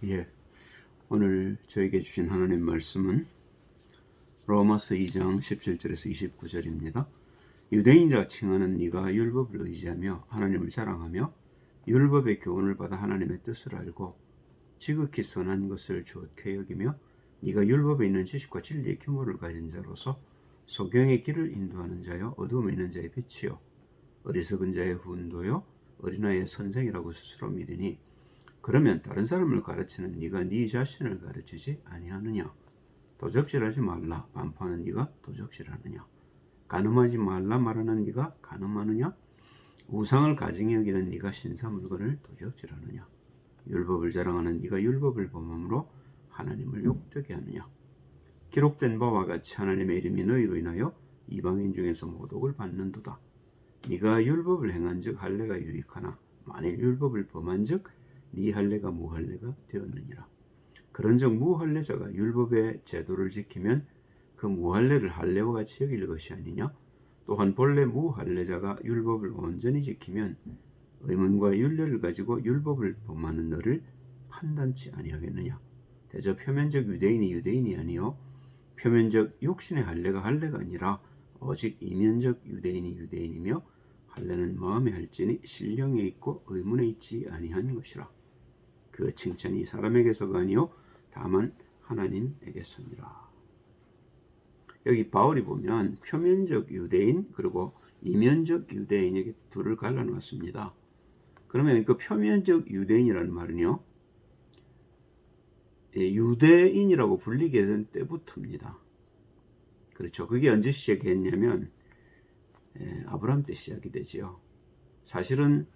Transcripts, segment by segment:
예, 오늘 저에게 주신 하나님 말씀은 로마서 2장 17절에서 29절입니다. 유대인이라 칭하는 네가 율법을 의지하며 하나님을 자랑하며 율법의 교훈을 받아 하나님의 뜻을 알고 지극히 선한 것을 좋게 여기며 네가 율법에 있는 지식과 진리의 규모를 가진 자로서 소경의 길을 인도하는 자여 어두움에 있는 자의 빛이요 어리석은 자의 훈도요 어린아이의 선생이라고 스스로 믿으니 그러면 다른 사람을 가르치는 네가 네 자신을 가르치지 아니하느냐? 도적질하지 말라 반포하는 네가 도적질하느냐? 간음하지 말라 말하는 네가 간음하느냐? 우상을 가증히 여기는 네가 신사 물건을 도적질하느냐? 율법을 자랑하는 네가 율법을 범함으로 하나님을 욕되게 하느냐? 기록된 바와 같이 하나님의 이름이 너희로 인하여 이방인 중에서 모독을 받는도다. 네가 율법을 행한즉 할례가 유익하나 만일 율법을 범한즉 네 할례가 무할례가 되었느니라. 그런즉 무할례자가 율법의 제도를 지키면 그 무할례를 할례와 같이 여길 것이 아니냐? 또한 본래 무할례자가 율법을 온전히 지키면 의문과 윤례를 가지고 율법을 범하는 너를 판단치 아니하겠느냐? 대저 표면적 유대인이 유대인이 아니요 표면적 육신의 할례가 할례가 아니라 오직 이면적 유대인이 유대인이며 할례는 마음에 할지니 신령에 있고 의문에 있지 아니한 것이라. 그 칭찬이 사람에게서가 아니요 다만 하나님에게서니라. 여기 바울이 보면 표면적 유대인 그리고 이면적 유대인에게 둘을 갈라놓았습니다. 그러면 그 표면적 유대인이라는 말은요 유대인이라고 불리게 된 때부터입니다. 그렇죠. 그게 언제 시작했냐면 아브라함 때 시작이 되지요. 사실은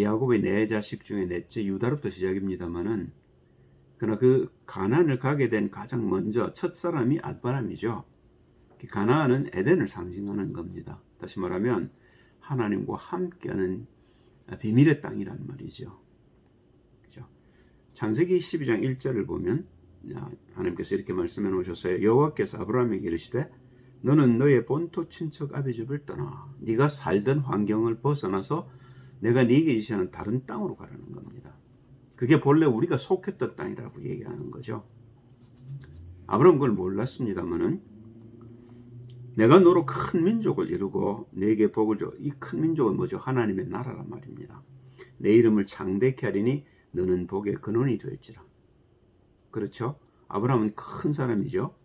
야곱의 네 자식 중에 넷째 유다로부터 시작입니다만은 그러나 그 가나안을 가게 된 가장 먼저 첫 사람이 아브라함이죠. 가나안은 에덴을 상징하는 겁니다. 다시 말하면 하나님과 함께하는 비밀의 땅이란 말이죠. 그죠? 창세기 12장 1절을 보면 하나님께서 이렇게 말씀해 놓으셨어요. 여호와께서 아브라함에게 이르시되 너는 너의 본토 친척 아비 집을 떠나 네가 살던 환경을 벗어나서 내가 네게 지시하는 다른 땅으로 가라는 겁니다. 그게 본래 우리가 속했던 땅이라고 얘기하는 거죠. 아브라함은 그걸 몰랐습니다만은 내가 너로 큰 민족을 이루고 네게 복을 줘. 이 큰 민족은 뭐죠? 하나님의 나라란 말입니다. 내 이름을 창대케 하리니 너는 복의 근원이 될지라. 그렇죠? 아브라함은 큰 사람이죠.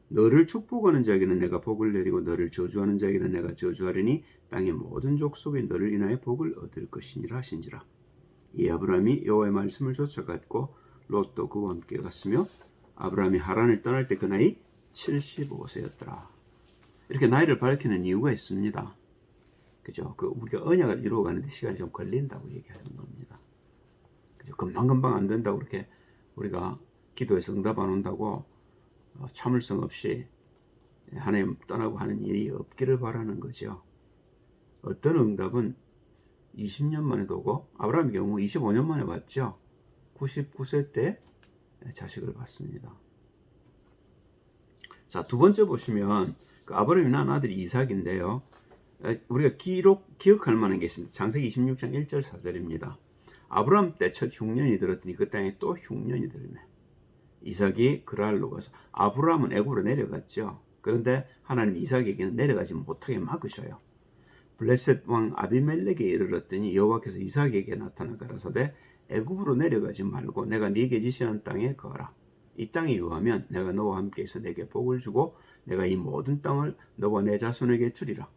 너를 축복하는 자에게는 내가 복을 내리고 너를 저주하는 자에게는 내가 저주하리니 땅의 모든 족속이 너를 인하여 복을 얻을 것이니라 하신지라. 이 아브라함이 여호와의 말씀을 쫓아갔고 롯도 그와 함께 갔으며 아브라함이 하란을 떠날 때 그 나이 75세였더라. 이렇게 나이를 밝히는 이유가 있습니다. 그죠? 우리가 언약을 이루어가는데 시간이 좀 걸린다고 얘기하는 겁니다. 그죠? 금방금방 안 된다고 그렇게 우리가 기도해서 응답 안 온다고 참을성 없이 하나님 떠나고 하는 일이 없기를 바라는 거죠. 어떤 응답은 20년 만에도 오고 아브라함의 경우 25년 만에 왔죠. 99세 때 자식을 받습니다. 자, 두 번째 보시면 그 아브라함이 낳은 아들이 이삭인데요. 우리가 기억할 만한 게 있습니다. 창세기 26장 1절 4절입니다. 아브라함 때 첫 흉년이 들었더니 그 땅에 또 흉년이 들매 이삭이 그랄로 가서 아브라함은 애굽으로 내려갔죠. 그런데 하나님 이삭에게는 내려가지 못하게 막으셔요. 블레셋 왕 아비멜렉에 이르렀더니 여호와께서 이삭에게 나타나 가라사대 애굽으로 내려가지 말고 내가 네게 지시하는 땅에 거하라. 이 땅에 유하면 내가 너와 함께 있어 내게 복을 주고 내가 이 모든 땅을 너와 내 자손에게 주리라.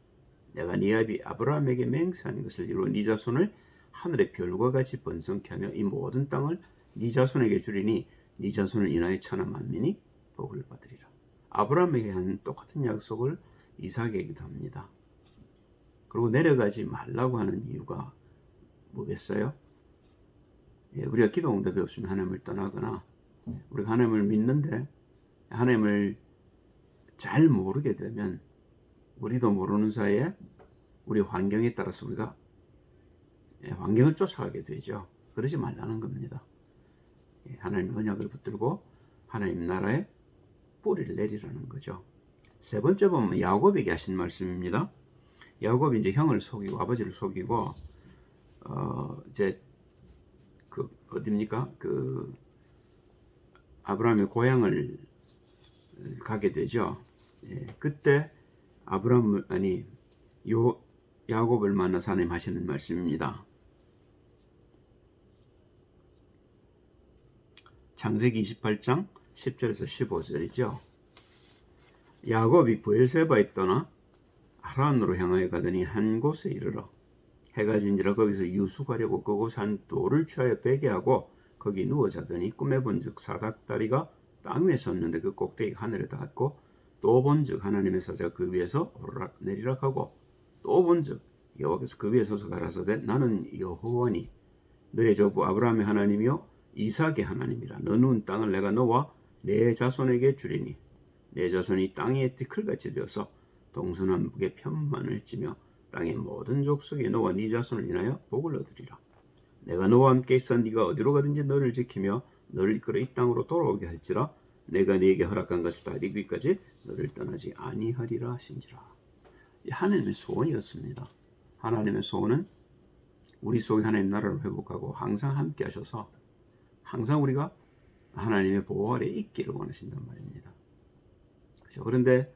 내가 네 아비 아브라함에게 맹세한 것을 이루어 네 자손을 하늘의 별과 같이 번성케 하며 이 모든 땅을 네 자손에게 주리니 네 자손을 인하여 천하 만민이 복을 받으리라. 아브라함에게 한 똑같은 약속을 이삭에게도 합니다. 그리고 내려가지 말라고 하는 이유가 뭐겠어요? 우리가 기도 응답이 없으면 하나님을 떠나거나 우리가 하나님을 믿는데 하나님을 잘 모르게 되면 우리도 모르는 사이에 우리 환경에 따라서 우리가 환경을 쫓아가게 되죠. 그러지 말라는 겁니다. 하나님 언약을 붙들고 하나님 나라에 뿌리를 내리라는 거죠. 세 번째 보면 야곱에게 하신 말씀입니다. 야곱이 이제 형을 속이고 아버지를 속이고 이제 그 어딥니까? 그 아브라함의 고향을 가게 되죠. 예, 그때 아브라함을 아니 야곱을 만나서 하나님 하시는 말씀입니다. 창세기 28장 10절에서 15절이죠. 야곱이 브엘세바에 떠나 하란으로 향하여 가더니 한 곳에 이르러 해가 진지라 거기서 유숙하려고 그곳 한 돌을 취하여 베게 하고 거기 누워 자더니 꿈에 본즉 사닥다리가 땅 위에 섰는데 그 꼭대기가 하늘에 닿았고 또 본즉 하나님의 사자가 그 위에서 오르락 내리락 하고 또 본즉 여호와께서 그 위에 서서 가라사대 나는 여호와니 너의 조부 아브라함의 하나님이요 이삭의 하나님이라. 너 누운 땅을 내가 너와 내 자손에게 주리니 내 자손이 땅의 티끌같이 되어서 동서남북의 편만을 찌며 땅의 모든 족속에 너와 네 자손을 인하여 복을 얻으리라. 내가 너와 함께 있어 네가 어디로 가든지 너를 지키며 너를 이끌어 이 땅으로 돌아오게 할지라. 내가 네게 허락한 것을 다 이루기까지 너를 떠나지 아니하리라 하신지라. 하나님의 소원이었습니다. 하나님의 소원은 우리 속에 하나님 나라를 회복하고 항상 함께 하셔서 항상 우리가 하나님의 보호 아래 있기를 원하신단 말입니다. 그렇죠? 그런데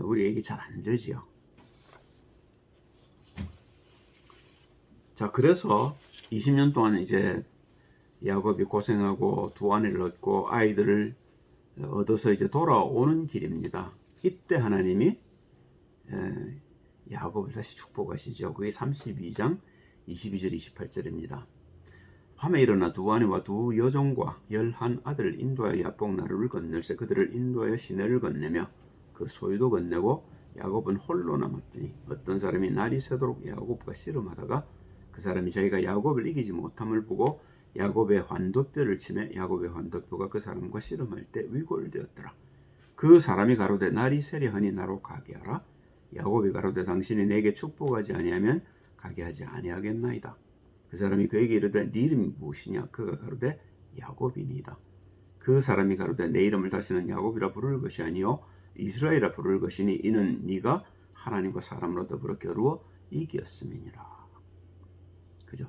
우리에게 잘 안 되지요. 자, 그래서 20년 동안 이제 야곱이 고생하고 두 아내를 얻고 아이들을 얻어서 이제 돌아오는 길입니다. 이때 하나님이 야곱을 다시 축복하시죠. 그게 32장 22절 28절입니다. 밤에 일어나 두 아내와 두 여종과 11아들을 인도하여 야복 나루를 건널세 그들을 인도하여 시내를 건네며 그 소유도 건네고 야곱은 홀로 남았더니 어떤 사람이 날이 새도록 야곱과 씨름하다가 그 사람이 자기가 야곱을 이기지 못함을 보고 야곱의 환도뼈를 치매 야곱의 환도뼈가 그 사람과 씨름할 때 위골되었더라. 그 사람이 가로되 날이 세려하니 나로 가게 하라. 야곱이 가로되 당신이 내게 축복하지 아니하면 가게 하지 아니하겠나이다. 그 사람이 그에게 이르되 네 이름이 무엇이냐? 그가 가로되 야곱이니이다. 그 사람이 가로되 내 이름을 다시는 야곱이라 부를 것이 아니요 이스라엘이라 부를 것이니 이는 네가 하나님과 사람으로 더불어 겨루어 이겼음이니라. 그죠?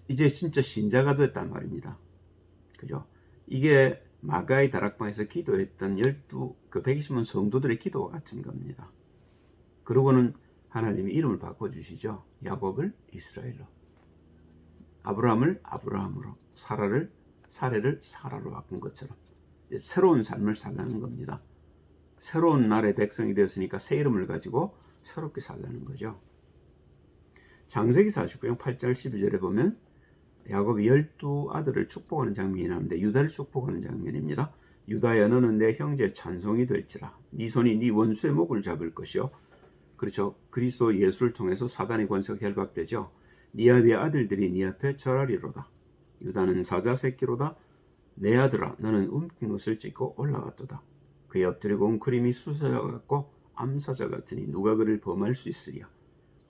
이제 진짜 신자가 됐단 말입니다. 그죠? 이게 마가의 다락방에서 기도했던 120명 성도들의 기도와 같은 겁니다. 그러고는 하나님이 이름을 바꿔주시죠. 야곱을 이스라엘로, 아브라함을 아브라함으로, 사례를 사라로 바꾼 것처럼 새로운 삶을 살라는 겁니다. 새로운 나라의 백성이 되었으니까 새 이름을 가지고 새롭게 살라는 거죠. 창세기 49장 8절 12절에 보면 야곱이 12아들을 축복하는 장면이 나오는데 유다를 축복하는 장면입니다. 유다야 너는 내 형제의 찬송이 될지라. 네 손이 네 원수의 목을 잡을 것이요. 그렇죠. 그리스도 예수를 통해서 사단의 권세가 결박되죠. 네 아비의 아들들이 네 앞에 절하리로다. 유다는 사자 새끼로다. 내 아들아 너는 움킨 것을 찢고 올라갔도다. 그의 엎드리고 웅크림이 수사자 같고 암사자 같으니 누가 그를 범할 수 있으랴.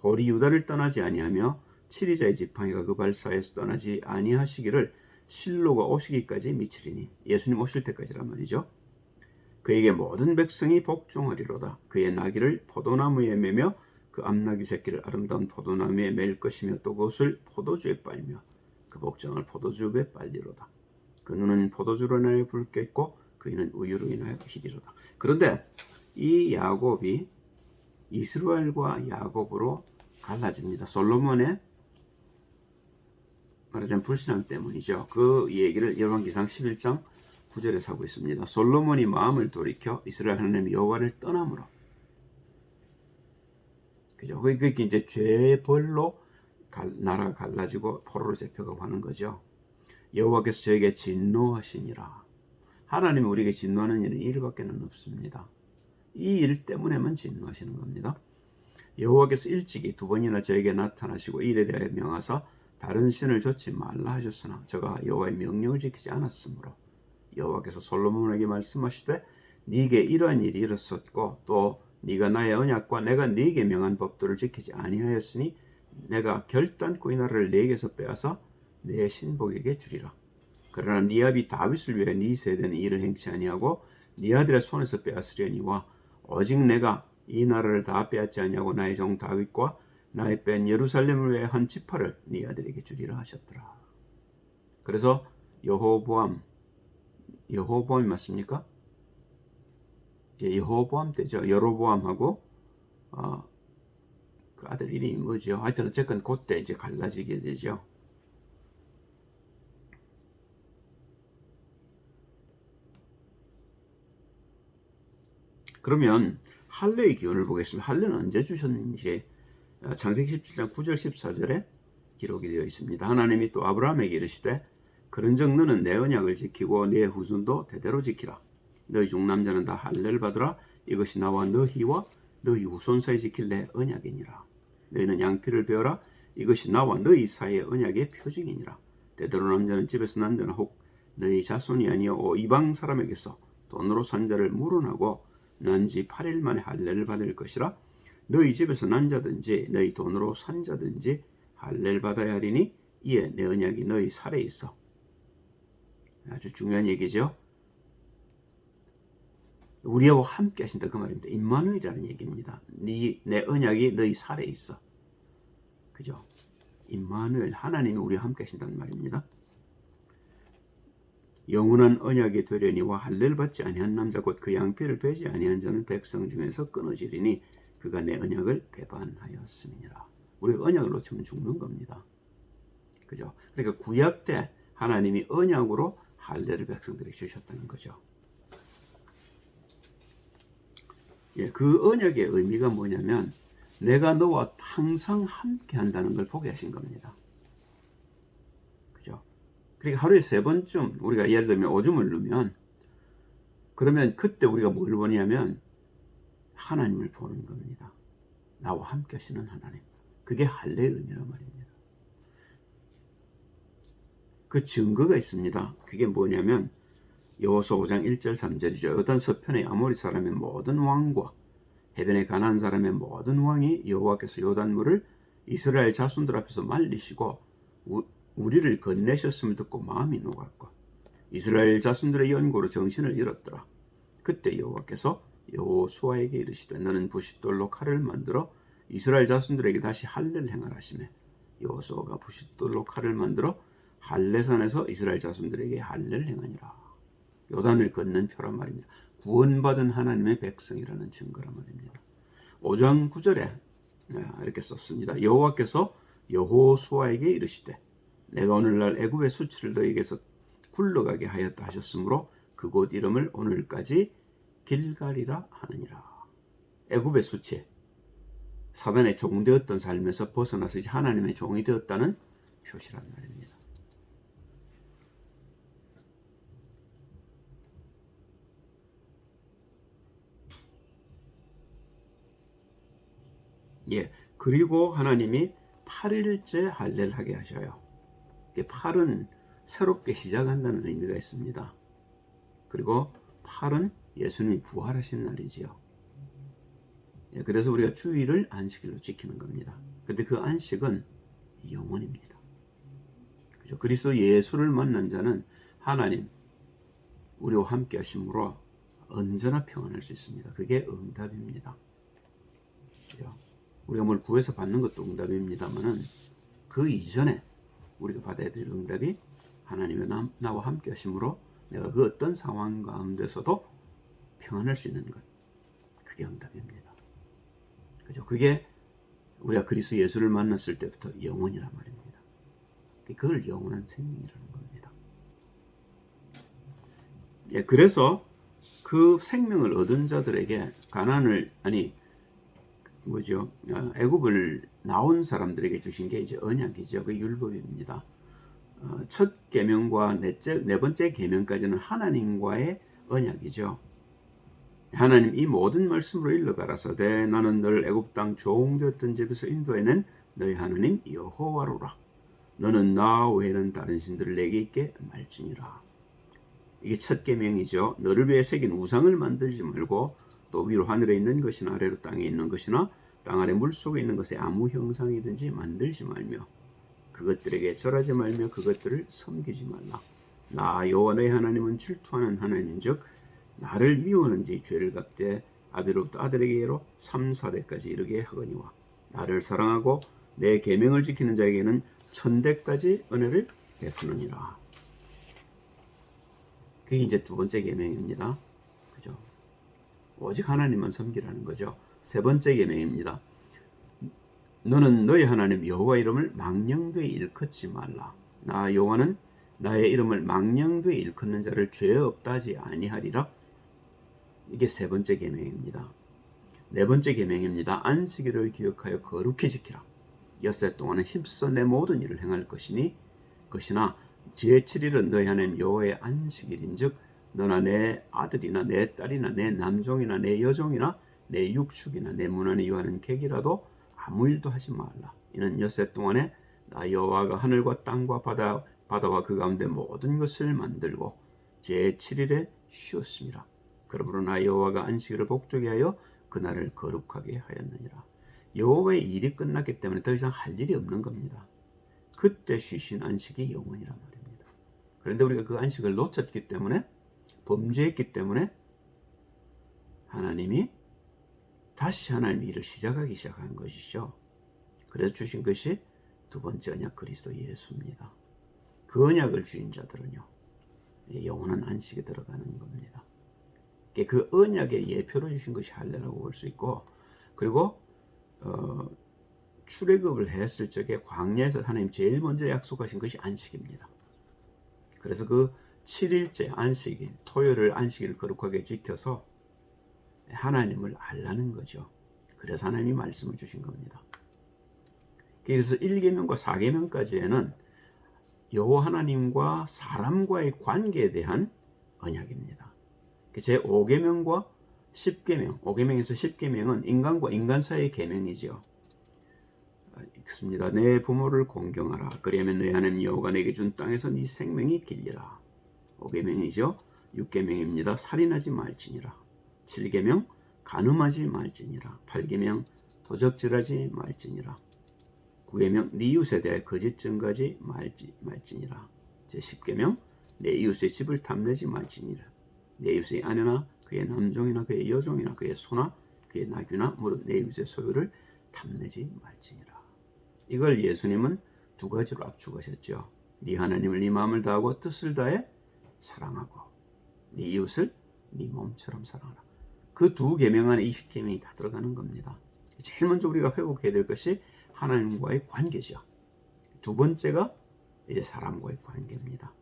홀이 유다를 떠나지 아니하며 치리자의 지팡이가 그 발사에서 떠나지 아니하시기를 실로가 오시기까지 미치리니. 예수님 오실 때까지란 말이죠. 그에게 모든 백성이 복종하리로다. 그의 나귀를 포도나무에 매며 그 암나귀 새끼를 아름다운 포도나무에 맬 것이며 또 그것을 포도주에 빨며 그 복장을 포도주에 빨리로다. 그 눈은 포도주로 인하여 붉겠고 그 이는 우유로 인하여 희리로다. 그런데 이 야곱이 이스라엘과 야곱으로 갈라집니다. 솔로몬의 말하자면 불신앙 때문이죠. 그 얘기를 열왕기상 11장 9절에 하고 있습니다. 솔로몬이 마음을 돌이켜 이스라엘 하나님 여호와를 떠남으로, 그죠? 그게 이제 죄의 벌로 나라가 갈라지고 포로로 잡혀가고 하는 거죠. 여호와께서 저에게 진노하시니라. 하나님이 우리에게 진노하는 일은 이 일밖에는 없습니다. 이 일 때문에만 진노하시는 겁니다. 여호와께서 일찍이 두 번이나 저에게 나타나시고 이 일에 대하여 명하사 다른 신을 좇지 말라 하셨으나 저가 여호와의 명령을 지키지 않았으므로 여호와께서 솔로몬에게 말씀하시되 네게 이러한 일이 일었었고 또 네가 나의 언약과 내가 네게 명한 법도를 지키지 아니하였으니 내가 결단코 이 나라를 네게서 빼앗아 내 신복에게 주리라. 그러나 네 아비 다윗을 위해 네 세대는 이를 행치 아니하고 네 아들의 손에서 빼앗으려니와 오직 내가 이 나라를 다 빼앗지 아니하고 나의 종 다윗과 나의 뺀 예루살렘을 위해 한 지파를 네 아들에게 주리라 하셨더라. 그래서 여호보암이 맞습니까? 예, 여호보암 때죠. 여로보암하고 그 아들 이름이 뭐죠? 하여튼 어쨌건 그때 이제 갈라지게 되죠. 그러면 할례의 기원을 보겠습니다. 할례는 언제 주셨는지 창세기 17장 9절 14절에 기록이 되어 있습니다. 하나님이 또 아브라함에게 이르시되 그런즉 너는 내 언약을 지키고 내 후손도 대대로 지키라. 너희 중남자는 다 할례를 받으라. 이것이 나와 너희와 너희 후손 사이 지킬 내 언약이니라. 너희는 양피를 베어라. 이것이 나와 너희 사이의 언약의 표징이니라. 대대로 남자는 집에서 난 자나 혹 너희 자손이 아니요 이방 사람에게서 돈으로 산 자를 물어나고 난지 8일 만에 할례를 받을 것이라. 너희 집에서 난 자든지 너희 돈으로 산 자든지 할례를 받아야 하리니 이에 내 언약이 너희 살에 있어. 아주 중요한 얘기죠. 우리와 함께 하신다 그 말입니다. 임마누엘이라는 얘기입니다. 내 언약이 너희 살에 있어. 그죠? 임마누엘, 하나님이 우리와 함께 하신다는 말입니다. 영원한 언약이 되려니와 할례를 받지 아니한 남자 곧 그 양피를 베지 아니한 자는 백성 중에서 끊어지리니 그가 내 언약을 배반하였음이니라. 우리가 언약을 놓치면 죽는 겁니다. 그죠? 그러니까 구약 때 하나님이 언약으로 할례를 백성들에게 주셨다는 거죠. 예, 그 언약의 의미가 뭐냐면 내가 너와 항상 함께 한다는 걸 보게 하신 겁니다. 그죠? 그러니까 하루에 3번쯤 우리가 예를 들면 오줌을 누면 그러면 그때 우리가 뭘 보냐면 하나님을 보는 겁니다. 나와 함께 하시는 하나님. 그게 할례의 의미란 말입니다. 그 증거가 있습니다. 그게 뭐냐면 여호수아 5장 1절 3절이죠. 요단 서편의 아모리 사람의 모든 왕과 해변의 가나안 사람의 모든 왕이 여호와께서 요단물을 이스라엘 자손들 앞에서 말리시고 우리를 건네셨음을 듣고 마음이 녹았고 이스라엘 자손들의 연고로 정신을 잃었더라. 그때 여호와께서 여호수아에게 이르시되 너는 부싯돌로 칼을 만들어 이스라엘 자손들에게 다시 할례를 행하라 하시매 여호수아가 부싯돌로 칼을 만들어 할례산에서 이스라엘 자손들에게 할례를 행하니라. 요단을 걷는 표란 말입니다. 구원받은 하나님의 백성이라는 증거란 말입니다. 5장 9절에 이렇게 썼습니다. 여호와께서 여호수아에게 이르시되 내가 오늘날 애굽의 수치를 너희에게서 굴러가게 하였다 하셨으므로 그곳 이름을 오늘까지 길갈이라 하느니라. 애굽의 수치, 사단의 종되었던 삶에서 벗어나서 이제 하나님의 종이 되었다는 표시란 말입니다. 예, 그리고 하나님이 8일째 할례를 하게 하셔요. 8은 새롭게 시작한다는 의미가 있습니다. 그리고 8은 예수님이 부활하신 날이지요. 예, 그래서 우리가 주일을 안식일로 지키는 겁니다. 근데 그 안식은 영원입니다. 그죠? 그리스도 예수를 만난 자는 하나님 우리와 함께 하심으로 언제나 평안할 수 있습니다. 그게 응답입니다. 그죠? 우리가 뭘 구해서 받는 것도 응답입니다만은 그 이전에 우리가 받아야 될 응답이 하나님의 나와 함께 하심으로 내가 그 어떤 상황 가운데서도 평안할 수 있는 것. 그게 응답입니다. 그죠? 그게 우리가 그리스도 예수를 만났을 때부터 영원이란 말입니다. 그걸 영원한 생명이라는 겁니다. 예, 그래서 그 생명을 얻은 자들에게 애굽을 나온 사람들에게 주신 게 이제 언약이죠. 그 율법입니다. 첫 계명과 네 번째 계명까지는 하나님과의 언약이죠. 하나님 이 모든 말씀으로 일러가라사대 나는 너를 애굽 땅 종되었던 집에서 인도해낸 너희 하나님 여호와로라. 너는 나 외에는 다른 신들을 내게 있게 말지니라. 이게 첫 계명이죠. 너를 위해 새긴 우상을 만들지 말고 또 위로 하늘에 있는 것이나 아래로 땅에 있는 것이나 땅 아래 물속에 있는 것에 아무 형상이든지 만들지 말며 그것들에게 절하지 말며 그것들을 섬기지 말라. 나 여호와 너희 하나님은 질투하는 하나님인즉 나를 미워하는 지 죄를 갚되 아들로부터 아들에게로 3, 4대까지 이르게 하거니와 나를 사랑하고 내 계명을 지키는 자에게는 1000대까지 은혜를 베푸느니라. 그게 이제 두 번째 계명입니다. 그죠? 오직 하나님만 섬기라는 거죠. 세 번째 계명입니다. 너는 너희 하나님 여호와 이름을 망령되이 일컫지 말라. 나 여호와는 나의 이름을 망령되이 일컫는 자를 죄 없다 하지 아니하리라. 이게 세 번째 계명입니다. 네 번째 계명입니다. 안식일을 기억하여 거룩히 지키라. 엿새 동안은 힘써 내 모든 일을 행할 것이나 제7일은 너희 하나님 여호와의 안식일인즉 너나 내 아들이나 내 딸이나 내 남종이나 내 여종이나 내 육축이나 내 문 안에 유하는 객이라도 아무 일도 하지 말라. 이는 엿새 동안에 나 여호와가 하늘과 땅과 바다와 그 가운데 모든 것을 만들고 제7일에 쉬었습니다. 그러므로 나 여호와가 안식일을 복되게 하여 그날을 거룩하게 하였느니라. 여호와의 일이 끝났기 때문에 더 이상 할 일이 없는 겁니다. 그때 쉬신 안식이 영원이란 말입니다. 그런데 우리가 그 안식을 놓쳤기 때문에, 범죄했기 때문에 하나님이 다시 하나님의 일을 시작한 것이죠. 그래서 주신 것이 두 번째 언약 그리스도 예수입니다. 그 언약을 주인 자들은요, 영원한 안식에 들어가는 겁니다. 그 언약의 예표로 주신 것이 할례라고 볼 수 있고, 그리고 출애굽을 했을 적에 광야에서 하나님 제일 먼저 약속하신 것이 안식입니다. 그래서 그 7일째 안식일, 토요일을 안식일을 거룩하게 지켜서 하나님을 알라는 거죠. 그래서 하나님이 말씀을 주신 겁니다. 그래서 1계명과 4계명까지에는 여호와 하나님과 사람과의 관계에 대한 언약입니다. 제5계명과 10계명, 5계명에서 10계명은 인간과 인간 사이의 계명이지요. 읽습니다. 내 부모를 공경하라. 그리하면 너희 하나님 여호와가 내게 준 땅에서 네 생명이 길리라. 5계명이죠. 6계명입니다. 살인하지 말지니라. 7계명 간음하지 말지니라. 8계명 도적질하지 말지니라. 9계명 네 이웃에 대해 거짓 증거하지 말지니라. 제10계명 내 이웃의 집을 탐내지 말지니라. 내 이웃의 아내나 그의 남종이나 그의 여종이나 그의 소나 그의 나귀나 무릇 내 이웃의 소유를 탐내지 말지니라. 이걸 예수님은 두 가지로 압축하셨죠. 네 하나님을 네 마음을 다하고 뜻을 다해 사랑하고 네 이웃을 네 몸처럼 사랑하라. 그 두 계명 안에 20계명이 다 들어가는 겁니다. 제일 먼저 우리가 회복해야 될 것이 하나님과의 관계죠. 두 번째가 이제 사람과의 관계입니다.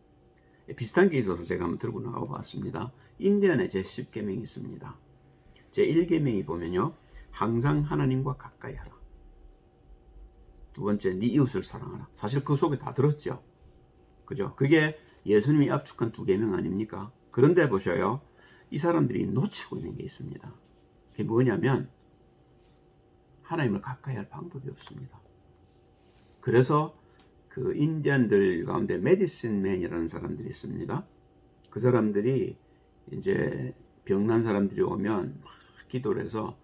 비슷한 게 있어서 제가 한번 들고 나와 봤습니다. 인디안에 제10계명이 있습니다. 제1계명이 보면요, 항상 하나님과 가까이 하라. 두 번째, 네 이웃을 사랑하라. 사실 그 속에 다 들었죠. 그죠? 그게 예수님이 압축한 두 계명 아닙니까? 그런데 보셔요, 이 사람들이 놓치고 있는 게 있습니다. 그게 뭐냐면 하나님을 가까이 할 방법이 없습니다. 그래서 그 인디언들 가운데 메디슨맨이라는 사람들이 있습니다. 그 사람들이 이제 병난 사람들이 오면 막 기도를 해서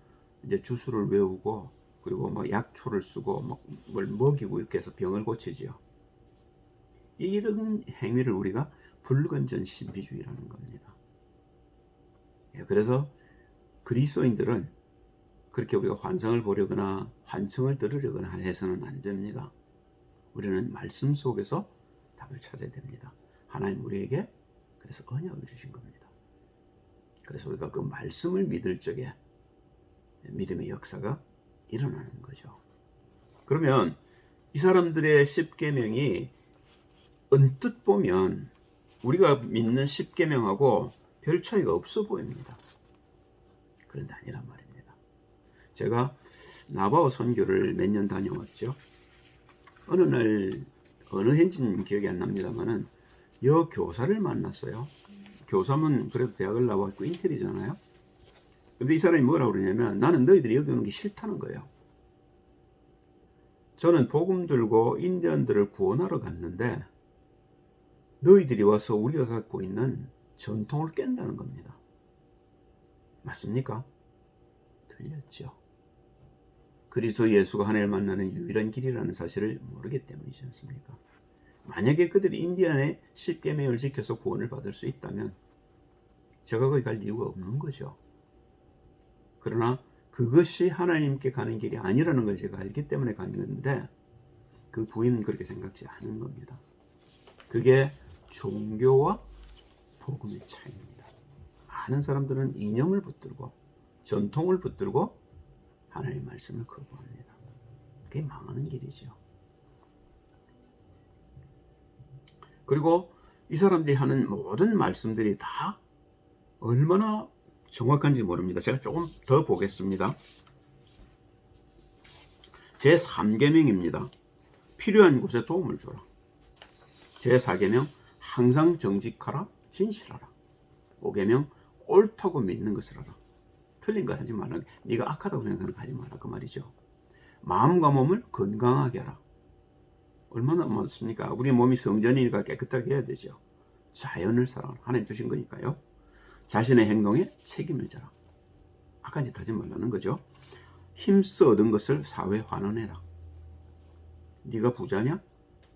이제 주술을 외우고, 그리고 막 약초를 쓰고 막 뭘 먹이고 이렇게 해서 병을 고치지요. 이런 행위를 우리가 불건전 신비주의라는 겁니다. 그래서 그리스도인들은 그렇게 우리가 환상을 보려거나 환청을 들으려거나 해서는 안 됩니다. 우리는 말씀 속에서 답을 찾아야 됩니다. 하나님 우리에게 그래서 언약을 주신 겁니다. 그래서 우리가 그 말씀을 믿을 적에 믿음의 역사가 일어나는 거죠. 그러면 이 사람들의 10계명이 언뜻 보면 우리가 믿는 10계명하고 별 차이가 없어 보입니다. 그런데 아니란 말입니다. 제가 나바오 선교를 몇 년 다녀왔죠. 어느 날 어느 해인지는 기억이 안 납니다만은 교사를 만났어요. 교사면 그래도 대학을 나왔고 인텔이잖아요. 근데 이 사람이 뭐라고 그러냐면, 나는 너희들이 여기 오는 게 싫다는 거예요. 저는 복음 들고 인디언들을 구원하러 갔는데 너희들이 와서 우리가 갖고 있는 전통을 깬다는 겁니다. 맞습니까? 틀렸죠. 그리스도 예수가 하나님을 만나는 유일한 길이라는 사실을 모르기 때문이지 않습니까? 만약에 그들이 인디안의 10계명을 지켜서 구원을 받을 수 있다면 제가 거기 갈 이유가 없는 거죠. 그러나 그것이 하나님께 가는 길이 아니라는 걸 제가 알기 때문에 간 건데, 그 부인은 그렇게 생각지 않은 겁니다. 그게 종교와 복음의 차이입니다. 많은 사람들은 이념을 붙들고 전통을 붙들고 하나님의 말씀을 거부합니다. 그게 망하는 길이죠. 그리고 이 사람들이 하는 모든 말씀들이 다 얼마나 정확한지 모릅니다. 제가 조금 더 보겠습니다. 제3계명입니다. 필요한 곳에 도움을 줘라. 제4계명 항상 정직하라, 진실하라. 5계명 옳다고 믿는 것을 하라. 틀린 거 하지 말라. 네가 악하다고 생각하는 거 하지 말라. 그 말이죠. 마음과 몸을 건강하게 하라. 얼마나 많습니까? 우리 몸이 성전이니까 깨끗하게 해야 되죠. 자연을 사랑하라. 하나님 주신 거니까요. 자신의 행동에 책임을 져라. 악한 짓 하지 말라는 거죠. 힘써 얻은 것을 사회에 환원해라. 네가 부자냐?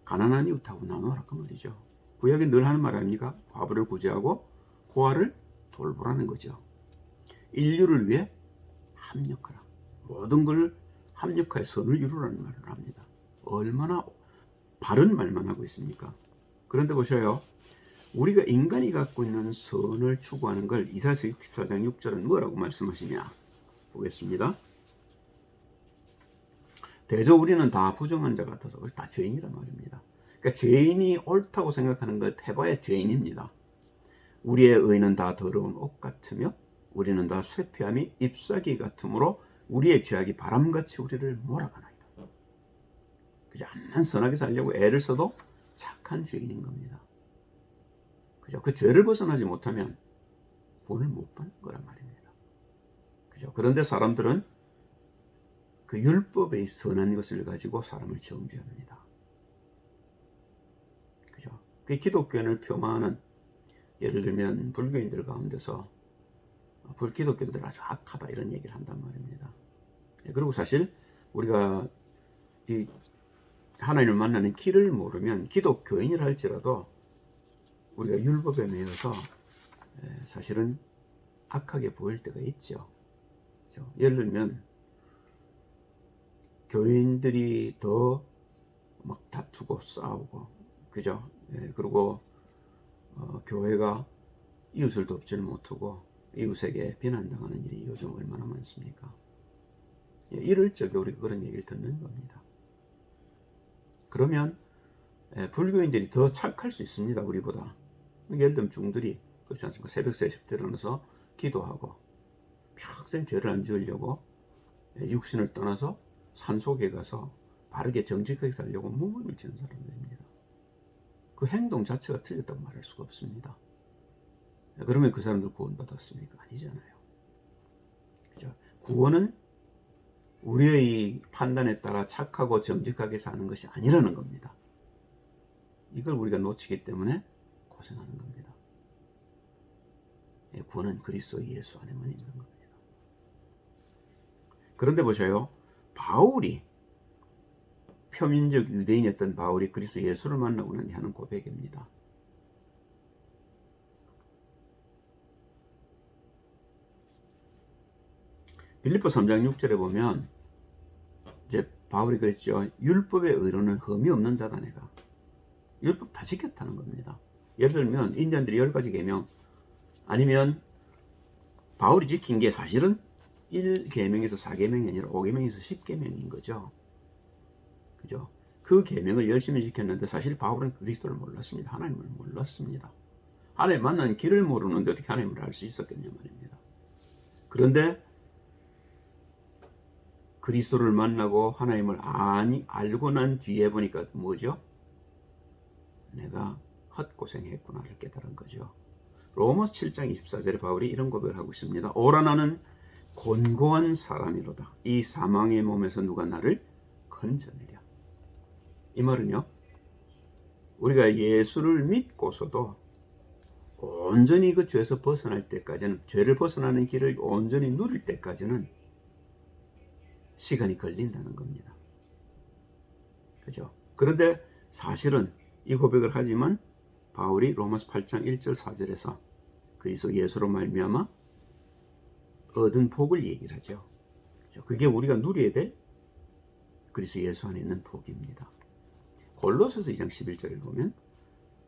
가난한 이웃하고 나누어라. 그 말이죠. 구약에 늘 하는 말 아닙니까? 과부를 구제하고 고아를 돌보라는 거죠. 인류를 위해 합력하라. 모든 걸 합력하여 선을 이루라는 말을 합니다. 얼마나 바른 말만 하고 있습니까? 그런데 보셔요. 우리가 인간이 갖고 있는 선을 추구하는 걸 이사야서 64장 6절은 뭐라고 말씀하시냐? 보겠습니다. 대저 우리는 다 부정한 자 같아서 우리 다 죄인이란 말입니다. 그러니까 죄인이 옳다고 생각하는 것 해봐야 죄인입니다. 우리의 의는 다 더러운 옷 같으며 우리는 다 쇠폐함이 잎사귀 같으므로 우리의 죄악이 바람같이 우리를 몰아가나이다. 그죠? 암만 선하게 살려고 애를 써도 착한 죄인인 겁니다. 그죠? 그 죄를 벗어나지 못하면 구원을 못 받는 거란 말입니다. 그죠? 그런데 사람들은 그 율법의 선한 것을 가지고 사람을 정죄합니다. 그죠? 그 기독교인을 폄하하는, 예를 들면 불교인들 가운데서 불기독교인들 아주 악하다 이런 얘기를 한단 말입니다. 그리고 사실 우리가 이 하나님을 만나는 길을 모르면 기독교인이라 할지라도 우리가 율법에 매여서 사실은 악하게 보일 때가 있죠. 그죠? 예를 들면 교인들이 더 막 다투고 싸우고, 그죠? 그리고 교회가 이웃을 돕지를 못하고 이웃에게 비난당하는 일이 요즘 얼마나 많습니까? 이럴 적에 우리가 그런 얘기를 듣는 겁니다. 그러면 불교인들이 더 착할 수 있습니다. 우리보다. 예를 들면 중들이 그렇지 않습니까? 새벽 3시부터 일어나서 기도하고 평생 죄를 안 지으려고 육신을 떠나서 산속에 가서 바르게 정직하게 살려고 몸을 치는 사람들입니다. 그 행동 자체가 틀렸다고 말할 수가 없습니다. 그러면 그 사람들 구원받았습니까? 아니잖아요. 그죠? 구원은 우리의 판단에 따라 착하고 정직하게 사는 것이 아니라는 겁니다. 이걸 우리가 놓치기 때문에 고생하는 겁니다. 구원은 그리스도 예수 안에만 있는 겁니다. 그런데 보셔요. 바울이, 표민적 유대인이었던 바울이 그리스도 예수를 만나고 나니 하는 고백입니다. 빌립보 3장 6절에 보면 이제 바울이 그랬죠. 율법의 의로는 흠이 없는 자다 내가. 율법 다 지켰다는 겁니다. 예를 들면 인디안들이 10가지 계명, 아니면 바울이 지킨 게 사실은 1계명에서 4계명이 아니라 5계명에서 10계명인 거죠. 그죠? 그 계명을 열심히 지켰는데 사실 바울은 그리스도를 몰랐습니다. 하나님을 몰랐습니다. 하나님 만난 길을 모르는데 어떻게 하나님을 알 수 있었겠냐 말입니다. 그런데 그리스도를 만나고 하나님을 알고 난 뒤에 보니까 뭐죠? 내가 헛고생했구나를 깨달은 거죠. 로마서 7장 24절에 바울이 이런 고백을 하고 있습니다. 오라 나는 곤고한 사람이로다. 이 사망의 몸에서 누가 나를 건져내랴. 이 말은요, 우리가 예수를 믿고서도 온전히 그 죄에서 벗어날 때까지는, 죄를 벗어나는 길을 온전히 누릴 때까지는 시간이 걸린다는 겁니다. 그죠? 그런데 사실은 이 고백을 하지만 바울이 로마서 8장 1절 4절에서 그리스도 예수로 말미암아 얻은 복을 얘기를 하죠. 그게 우리가 누려야 될 그리스도 예수 안에 있는 복입니다. 골로새서 2장 11절을 보면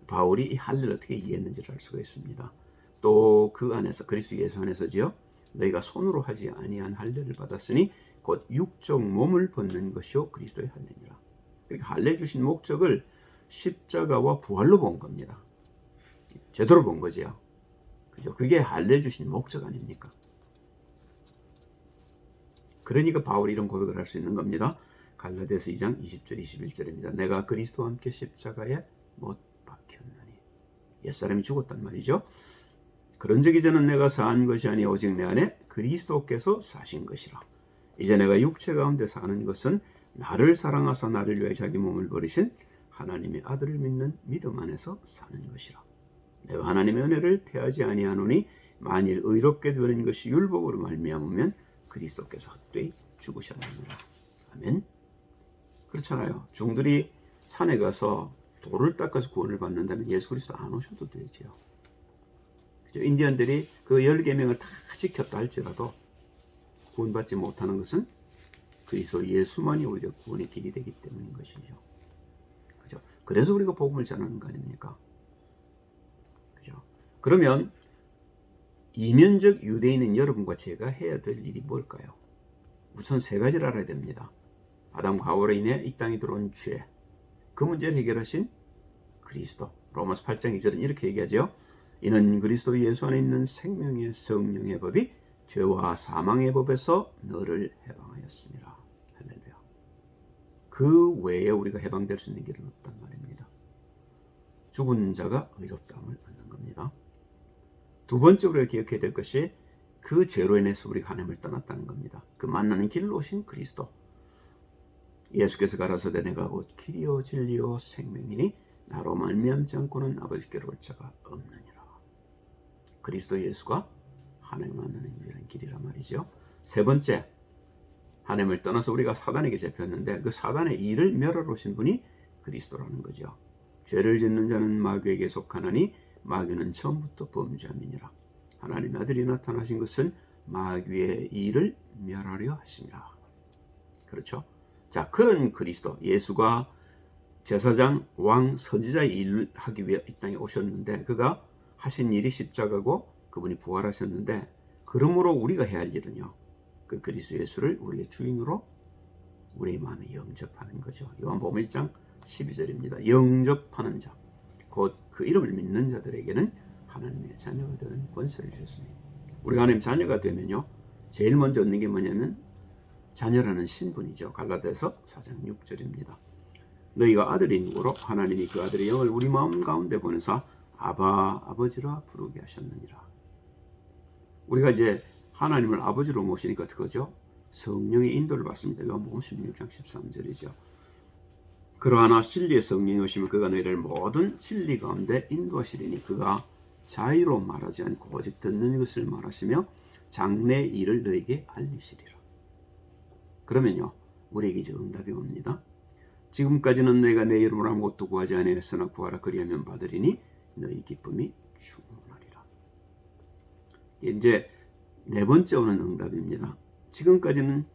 바울이 이 할례를 어떻게 이해했는지를 알 수가 있습니다. 또 그 안에서 그리스도 예수 안에서지요. 너희가 손으로 하지 아니한 할례를 받았으니 곧 육적 몸을 벗는 것이요 그리스도의 할례니라. 그러니까 할례 주신 목적을 십자가와 부활로 본 겁니다. 제대로 본 거지요. 그죠? 그게 할례 주신 목적 아닙니까? 그러니까 바울이 이런 고백을 할 수 있는 겁니다. 갈라디아서 2장 20절 21절입니다. 내가 그리스도와 함께 십자가에 못 박혔나니. 옛사람이 죽었단 말이죠. 그런즉 이제는 내가 산 것이 아니 오직 내 안에 그리스도께서 사신 것이라. 이제 내가 육체 가운데 사는 것은 나를 사랑하사 나를 위하여 자기 몸을 버리신 하나님의 아들을 믿는 믿음 안에서 사는 것이라. 내가 하나님의 은혜를 패하지 아니하노니 만일 의롭게 되는 것이 율법으로 말미암으면 그리스도께서 헛되이 죽으셨느니라. 아멘. 그렇잖아요. 중들이 산에 가서 돌을 닦아서 구원을 받는다면 예수 그리스도 안 오셔도 되죠. 그죠? 인디언들이 그 10계명을 다 지켰다 할지라도 구원받지 못하는 것은 그리스도 예수만이 우리가 구원의 길이 되기 때문인 것이죠. 그죠? 그래서 우리가 복음을 전하는 거 아닙니까? 그죠? 그러면 이면적 유대인인 여러분과 제가 해야 될 일이 뭘까요? 우선 세 가지를 알아야 됩니다. 아담과 하와로 인해 이 땅에 들어온 죄, 그 문제를 해결하신 그리스도. 로마서 8장 2절은 이렇게 얘기하죠. 이는 그리스도 예수 안에 있는 생명의 성령의 법이 죄와 사망의 법에서 너를 해방하였습니다. 할렐루야. 그 외에 우리가 해방될 수 있는 길은 없단 말입니다. 죽은 자가 의롭다함을 얻는 겁니다. 두 번째 우리가 기억해야 될 것이 그 죄로 인해서 우리가 하나님을 떠났다는 겁니다. 그 만나는 길로 오신 그리스도. 예수께서 가라사대 내가 곧 길이요 진리요 생명이니 나로 말미암지 않고는 아버지께로 올 자가 없느니라. 그리스도 예수가 하나님 만나는 유일한 길이란 말이죠. 세 번째, 하나님을 떠나서 우리가 사단에게 잡혔는데 그 사단의 일을 멸하러 오신 분이 그리스도라는 거죠. 죄를 짓는 자는 마귀에게 속하나니 마귀는 처음부터 범죄함이니라. 하나님의 아들이 나타나신 것은 마귀의 일을 멸하려 하심이라. 그렇죠? 자, 그런 그리스도 예수가 제사장, 왕, 선지자의 일을 하기 위해 이 땅에 오셨는데 그가 하신 일이 십자가고 그분이 부활하셨는데 그러므로 우리가 해야 할 일은요. 그 그리스도 예수를 우리의 주인으로 우리의 마음에 영접하는 거죠. 요한복음 1장 12절입니다. 영접하는 자, 곧 그 이름을 믿는 자들에게는 하나님의 자녀가 되는 권세를 주셨으니 우리가 하나님 자녀가 되면요. 제일 먼저 얻는 게 뭐냐면 자녀라는 신분이죠. 갈라디아서 4장 6절입니다. 너희가 아들인 후로 하나님이 그 아들의 영을 우리 마음 가운데 보내사 아바 아버지라 부르게 하셨느니라. 우리가 이제 하나님을 아버지로 모시니까 어떡하죠? 성령의 인도를 받습니다. 요한복음 16장 13절이죠. 그러하나 진리의 성령이 오시면 그가 너희를 모든 진리 가운데 인도하시리니 그가 자의로 말하지 않고 오직 듣는 것을 말하시며 장래 일을 너희에게 알리시리라. 그러면요. 우리에게 이제 응답이 옵니다. 지금까지는 내가 내 이름으로 아무것도 구하지 아니하였으나 구하라 그리하면 받으리니 너희 기쁨이 충만하리라. 이제 네 번째 오는 응답입니다. 지금까지는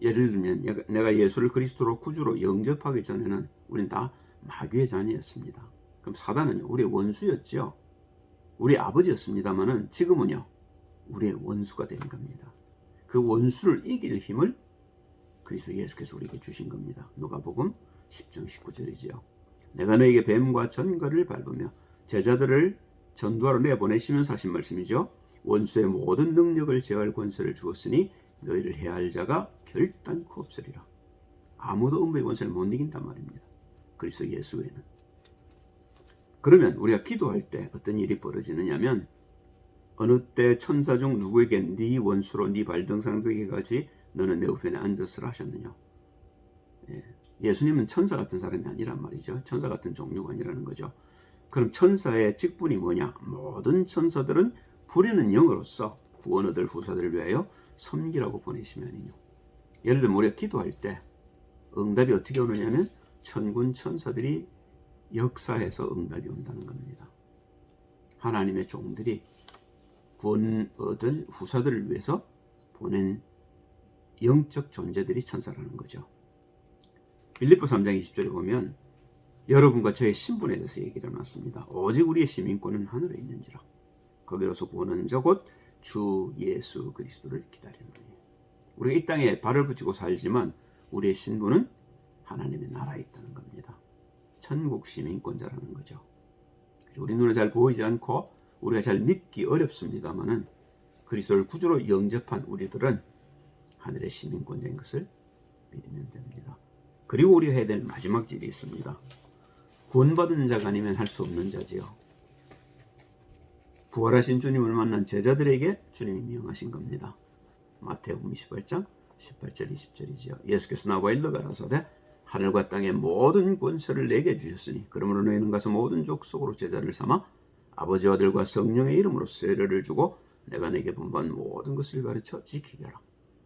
예를 들면 내가 예수를 그리스도로 구주로 영접하기 전에는 우린 다 마귀의 자녀였습니다. 그럼 사단은요 우리의 원수였죠. 우리 아버지였습니다만은 지금은요 우리의 원수가 된 겁니다. 그 원수를 이길 힘을 그리스도 예수께서 우리에게 주신 겁니다. 누가복음 10장 19절이지요. 내가 너에게 뱀과 전갈을 밟으며 제자들을 전도하러 내보내시면서 하신 말씀이죠. 원수의 모든 능력을 제어할 권세를 주었으니 너희를 해할 자가 결단코 없으리라. 아무도 음부의 권세를 못 이긴단 말입니다. 그리스도 예수 외에는. 그러면 우리가 기도할 때 어떤 일이 벌어지느냐면 어느 때 천사 중 누구에게 네 원수로 네 발등상에게 가지 너는 내 우편에 앉았으라 하셨느냐. 예수님은 천사 같은 사람이 아니란 말이죠. 천사 같은 종류가 아니라는 거죠. 그럼 천사의 직분이 뭐냐? 모든 천사들은 부리는 영으로서 구원 얻을 후사들을 위하여 섬기라고 보내시면이요. 예를 들면 우리가 기도할 때 응답이 어떻게 오느냐면 천군 천사들이 역사해서 응답이 온다는 겁니다. 하나님의 종들이 구원 얻을 후사들을 위해서 보낸 영적 존재들이 천사라는 거죠. 빌립보 3장 20절에 보면 여러분과 저의 신분에 대해서 얘기를 해놨습니다. 오직 우리의 시민권은 하늘에 있는지라. 거기로서 구원은 자 곧 주 예수 그리스도를 기다리노니. 우리가 이 땅에 발을 붙이고 살지만 우리의 신분은 하나님의 나라에 있다는 겁니다. 천국 시민권자라는 거죠. 우리 눈에 잘 보이지 않고 우리가 잘 믿기 어렵습니다만은 그리스도를 구주로 영접한 우리들은 하늘의 시민권자인 것을 믿으면 됩니다. 그리고 우리가 해야 될 마지막 일이 있습니다. 구원받은 자가 아니면 할 수 없는 자지요. 부활하신 주님을 만난 제자들에게 주님이 명하신 겁니다. 마태복음 28장 18절 20절이지요. 예수께서 나와 일러 가라사대 하늘과 땅의 모든 권세를 내게 주셨으니 그러므로 너희는 가서 모든 족속으로 제자를 삼아 아버지와 아들과 성령의 이름으로 세례를 주고 내가 내게 분부한 모든 것을 가르쳐 지키게 하라.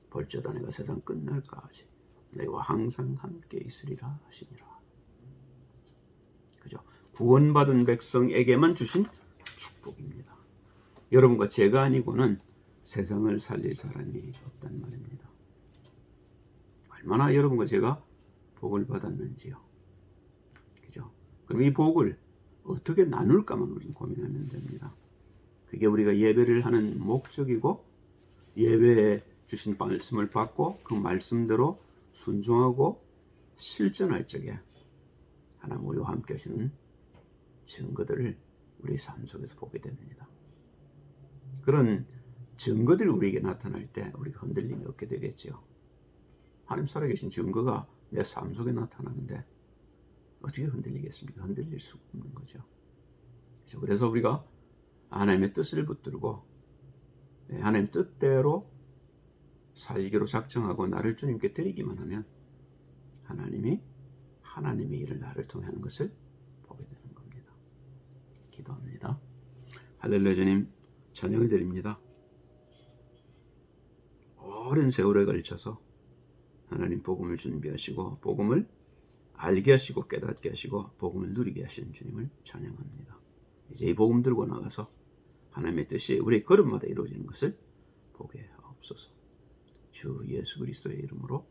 벌저다 내가 세상 끝날까지 너희와 항상 함께 있으리라 하시니라. 그죠? 구원받은 백성에게만 주신 축복입니다. 여러분과 제가 아니고는 세상을 살릴 사람이 없단 말입니다. 얼마나 여러분과 제가 복을 받았는지요. 그죠? 그럼 이 복을 어떻게 나눌까만 우리는 고민하면 됩니다. 그게 우리가 예배를 하는 목적이고 예배에 주신 말씀을 받고 그 말씀대로 순종하고 실천할 적에 하나님 우리와 함께 하시는 증거들을 우리의 삶 속에서 보게 됩니다. 그런 증거들이 우리에게 나타날 때 우리가 흔들림이 없게 되겠죠. 하나님 살아계신 증거가 내 삶 속에 나타나는데 어떻게 흔들리겠습니까? 흔들릴 수 없는 거죠. 그래서 우리가 하나님의 뜻을 붙들고 하나님 뜻대로 살기로 작정하고 나를 주님께 드리기만 하면 하나님이 하나님의 일을 나를 통해 하는 것을 보게 되는 겁니다. 기도합니다. 할렐루야. 주님 찬양을 드립니다. 오랜 세월에 걸쳐서 하나님 복음을 준비하시고 복음을 알게 하시고 깨닫게 하시고 복음을 누리게 하시는 주님을 찬양합니다. 이제 이 복음 들고 나가서 하나님의 뜻이 우리의 걸음마다 이루어지는 것을 보게 하옵소서. 주 예수 그리스도의 이름으로